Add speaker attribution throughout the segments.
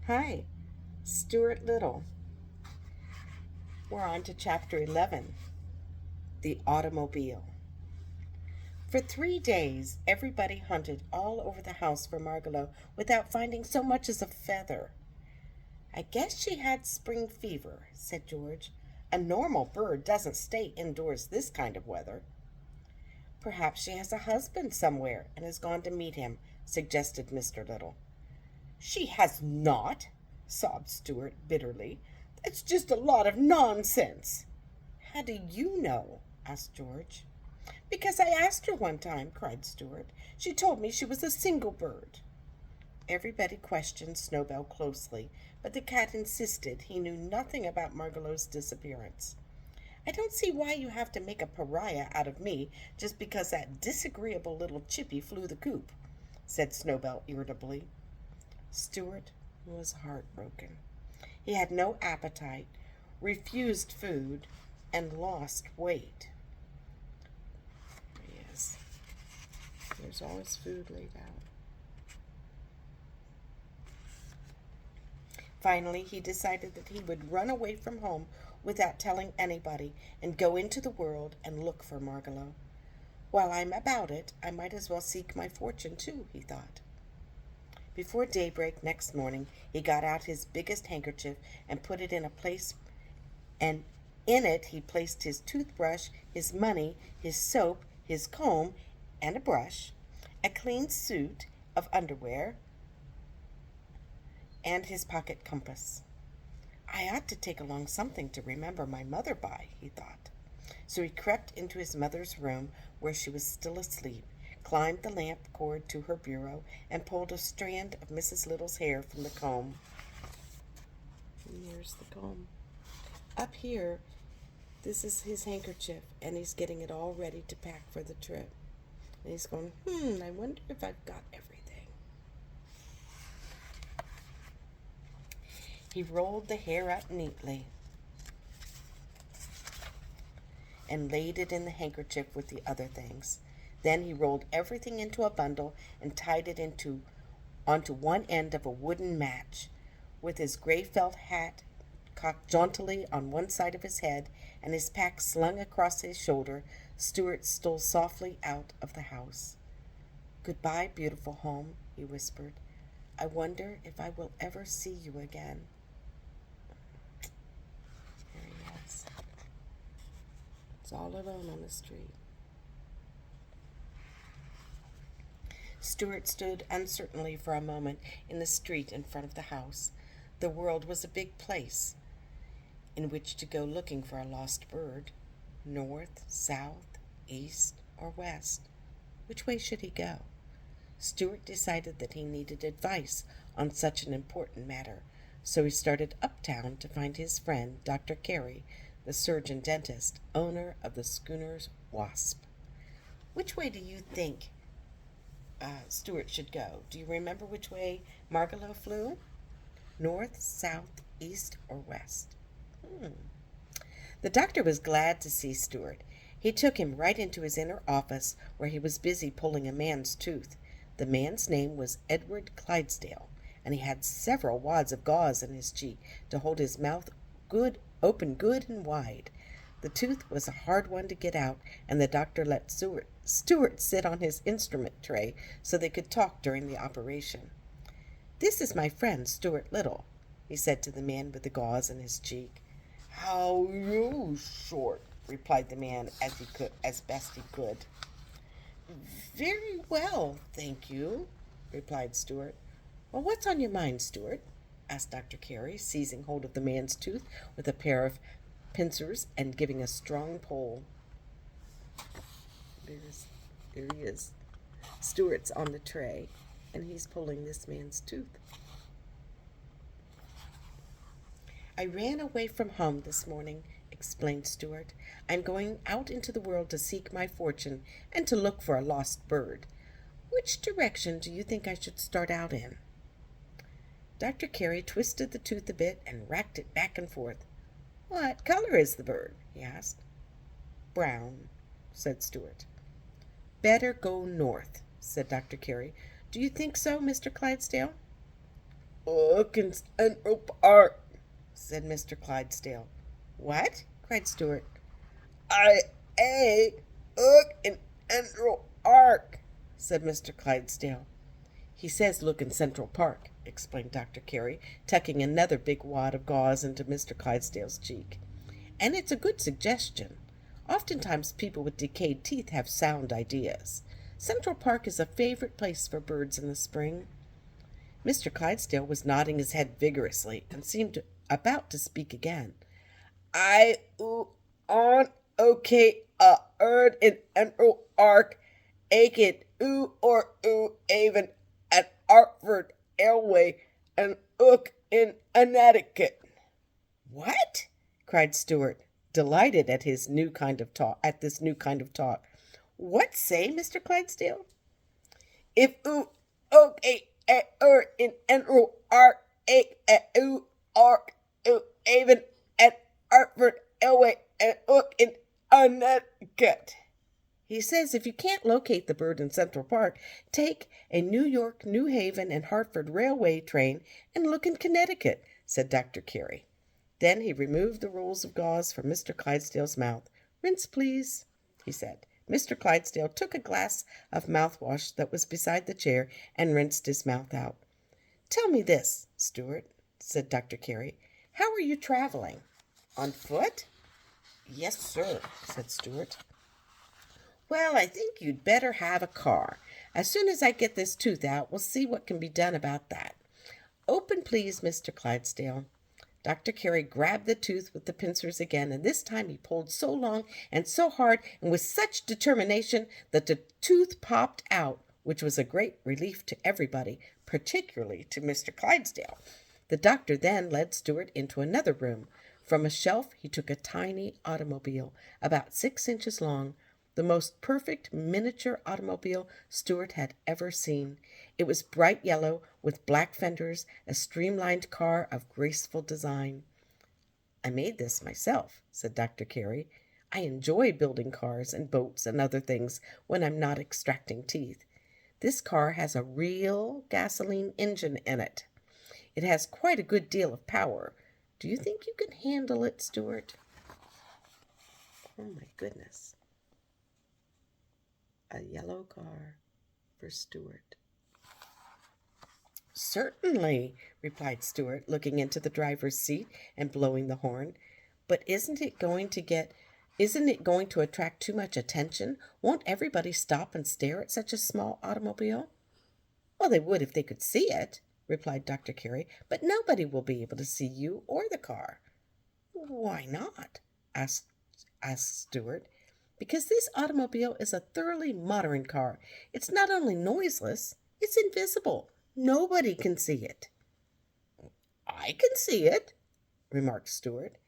Speaker 1: Hi, Stuart Little. We're on to chapter 11, The Automobile. For 3 days, everybody hunted all over the house for Margalo without finding so much as a feather. I guess she had spring fever, said George. A normal bird doesn't stay indoors this kind of weather. Perhaps she has a husband somewhere and has gone to meet him, suggested Mr. Little. She has not, sobbed Stuart bitterly. That's just a lot of nonsense. How do you know? Asked George. Because I asked her one time, cried Stuart. She told me she was a single bird. Everybody questioned Snowbell closely, but the cat insisted he knew nothing about Margalo's disappearance. I don't see why you have to make a pariah out of me just because that disagreeable little chippy flew the coop, said Snowbell irritably. Stuart was heartbroken. He had no appetite, refused food, and lost weight. Yes, there's always food laid out. Finally, he decided that he would run away from home without telling anybody and go into the world and look for Margalo. While I'm about it, I might as well seek my fortune too, he thought. Before daybreak next morning, he got out his biggest handkerchief and put it in a place, and in it he placed his toothbrush, his money, his soap, his comb, and a brush, a clean suit of underwear, and his pocket compass. I ought to take along something to remember my mother by, he thought. So he crept into his mother's room, where she was still asleep, climbed the lamp cord to her bureau, and pulled a strand of Mrs. Little's hair from the comb. And here's the comb. Up here, this is his handkerchief, and he's getting it all ready to pack for the trip. And he's going, I wonder if I've got everything. He rolled the hair up neatly and laid it in the handkerchief with the other things. Then he rolled everything into a bundle and tied it onto one end of a wooden match. With his gray felt hat cocked jauntily on one side of his head and his pack slung across his shoulder, Stuart stole softly out of the house. Goodbye, beautiful home, he whispered. I wonder if I will ever see you again. There he is. He's all alone on the street. Stuart stood uncertainly for a moment in the street in front of the house. The world was a big place in which to go looking for a lost bird. North, south, east, or west. Which way should he go? Stuart decided that he needed advice on such an important matter, so he started uptown to find his friend, Dr. Carey, the surgeon-dentist, owner of the schooner's Wasp. Which way do you think Stuart should go? Do you remember which way Margalo flew? North, south, east, or west? The doctor was glad to see Stuart. He took him right into his inner office, where he was busy pulling a man's tooth. The man's name was Edward Clydesdale, and he had several wads of gauze in his cheek to hold his mouth open good and wide. The tooth was a hard one to get out, and the doctor let Stuart sit on his instrument tray so they could talk during the operation. This is my friend, Stuart Little, he said to the man with the gauze in his cheek. How you, Short, replied the man as best he could. Very well, thank you, replied Stuart. Well, what's on your mind, Stuart? Asked Dr. Carey, seizing hold of the man's tooth with a pair of pincers and giving a strong pull. There he is. Stuart's on the tray, and he's pulling this man's tooth. I ran away from home this morning, explained Stuart. I'm going out into the world to seek my fortune and to look for a lost bird. Which direction do you think I should start out in? Dr. Carey twisted the tooth a bit and racked it back and forth. What color is the bird? He asked. Brown, said Stuart. Better go north, said Dr. Carey. Do you think so, Mr. Clydesdale? Look in Central Park, said Mr. Clydesdale. What? Cried Stuart. I look in Central Park, said Mr. Clydesdale. He says look in Central Park, explained Dr. Carey, tucking another big wad of gauze into Mr. Clydesdale's cheek. And it's a good suggestion. Oftentimes people with decayed teeth have sound ideas. Central Park is a favorite place for birds in the spring. Mr. Clydesdale was nodding his head vigorously and seemed about to speak again. I on okay bird in Central Park, aching or even at Hartford Airway and look in Connecticut. What? Cried Stuart, delighted at this new kind of talk. What say, Mr. Clydesdale? If okay in Central Park, even at Hartford Airway and look in Connecticut. He says if you can't locate the bird in Central Park, take a New York, New Haven, and Hartford Railway train and look in Connecticut, said Dr. Carey. Then he removed the rolls of gauze from Mr. Clydesdale's mouth. Rinse, please, he said. Mr. Clydesdale took a glass of mouthwash that was beside the chair and rinsed his mouth out. Tell me this, Stuart, said Dr. Carey. How are you traveling? On foot? Yes, sir, said Stuart. Well, I think you'd better have a car. As soon as I get this tooth out, we'll see what can be done about that. Open, please, Mr. Clydesdale. Dr. Carey grabbed the tooth with the pincers again, and this time he pulled so long and so hard and with such determination that the tooth popped out, which was a great relief to everybody, particularly to Mr. Clydesdale. The doctor then led Stuart into another room. From a shelf he took a tiny automobile, about 6 inches long, the most perfect miniature automobile Stuart had ever seen. It was bright yellow with black fenders, a streamlined car of graceful design. I made this myself, said Dr. Carey. I enjoy building cars and boats and other things when I'm not extracting teeth. This car has a real gasoline engine in it. It has quite a good deal of power. Do you think you can handle it, Stuart? Oh, my goodness. A yellow car for Stuart. Certainly, replied Stuart, looking into the driver's seat and blowing the horn. But isn't it going to attract too much attention? Won't everybody stop and stare at such a small automobile? Well, they would if they could see it, replied Dr. Carey, but nobody will be able to see you or the car. Why not? asked Stuart. Because this automobile is a thoroughly modern car. It's not only noiseless, it's invisible. Nobody can see it. I can see it, remarked Stuart.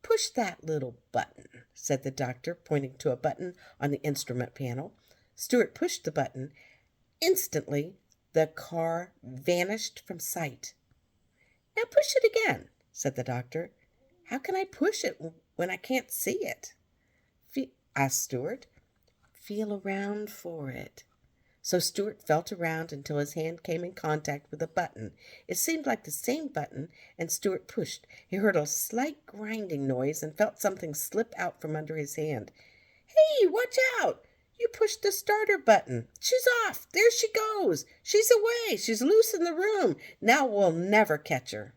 Speaker 1: Push that little button, said the doctor, pointing to a button on the instrument panel. Stuart pushed the button. Instantly, the car vanished from sight. Now push it again, said the doctor. How can I push it when I can't see it? Asked Stuart. Feel around for it. So Stuart felt around until his hand came in contact with a button. It seemed like the same button, and Stuart pushed. He heard a slight grinding noise and felt something slip out from under his hand. Hey, watch out! You pushed the starter button. She's off. There she goes. She's away. She's loose in the room. Now we'll never catch her.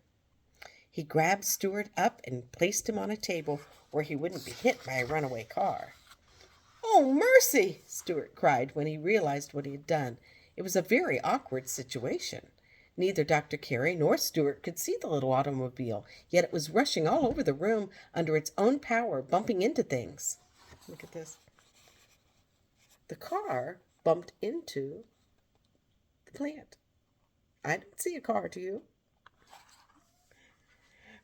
Speaker 1: He grabbed Stuart up and placed him on a table where he wouldn't be hit by a runaway car. Oh, mercy, Stuart cried when he realized what he had done. It was a very awkward situation. Neither Dr. Carey nor Stuart could see the little automobile, yet it was rushing all over the room under its own power, bumping into things. Look at this. The car bumped into the plant. I don't see a car, do you?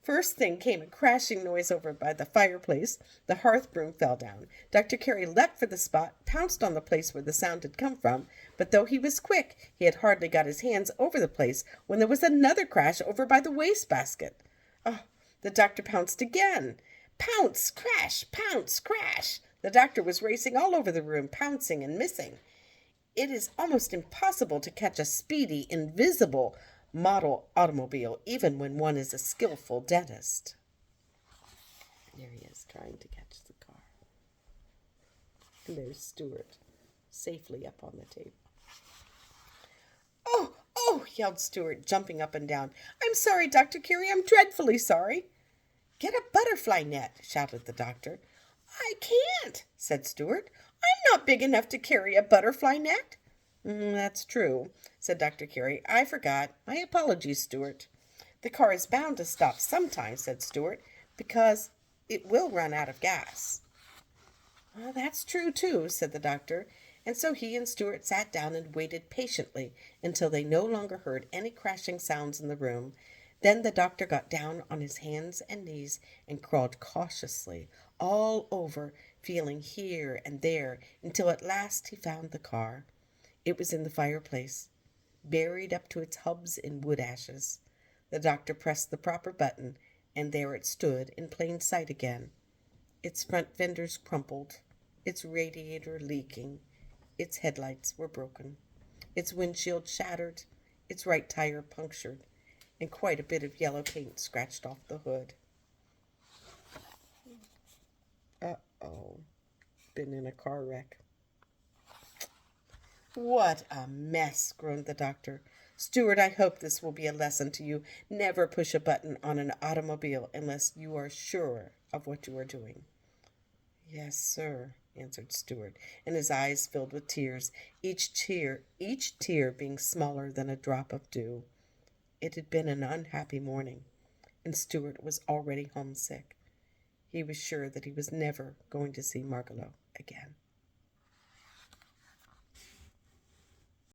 Speaker 1: First thing came a crashing noise over by the fireplace. The hearth broom fell down. Dr. Carey leapt for the spot, pounced on the place where the sound had come from, but though he was quick, he had hardly got his hands over the place when there was another crash over by the wastebasket. Oh, the doctor pounced again. Pounce, crash, pounce, crash. The doctor was racing all over the room, pouncing and missing. It is almost impossible to catch a speedy, invisible model automobile, even when one is a skillful dentist. There he is, trying to catch the car. And there's Stuart, safely up on the table. Oh, oh, yelled Stuart, jumping up and down. I'm sorry, Dr. Curie, I'm dreadfully sorry. Get a butterfly net, shouted the doctor. I can't, said Stuart. I'm not big enough to carry a butterfly net. That's true, said Dr. Curie. I forgot. My apologies, Stuart. The car is bound to stop sometime, said Stuart, because it will run out of gas. Well, that's true, too, said the doctor. And so he and Stuart sat down and waited patiently until they no longer heard any crashing sounds in the room. Then the doctor got down on his hands and knees and crawled cautiously all over, feeling here and there, until at last he found the car. It was in the fireplace, buried up to its hubs in wood ashes. The doctor pressed the proper button, and there it stood in plain sight again. Its front fenders crumpled, its radiator leaking, its headlights were broken, its windshield shattered, its right tire punctured, and quite a bit of yellow paint scratched off the hood. Uh-oh, been in a car wreck. What a mess, groaned the doctor. Stuart, I hope this will be a lesson to you. Never push a button on an automobile unless you are sure of what you are doing. Yes, sir, answered Stuart, and his eyes filled with tears, each tear being smaller than a drop of dew. It had been an unhappy morning, and Stuart was already homesick. He was sure that he was never going to see Margalo again.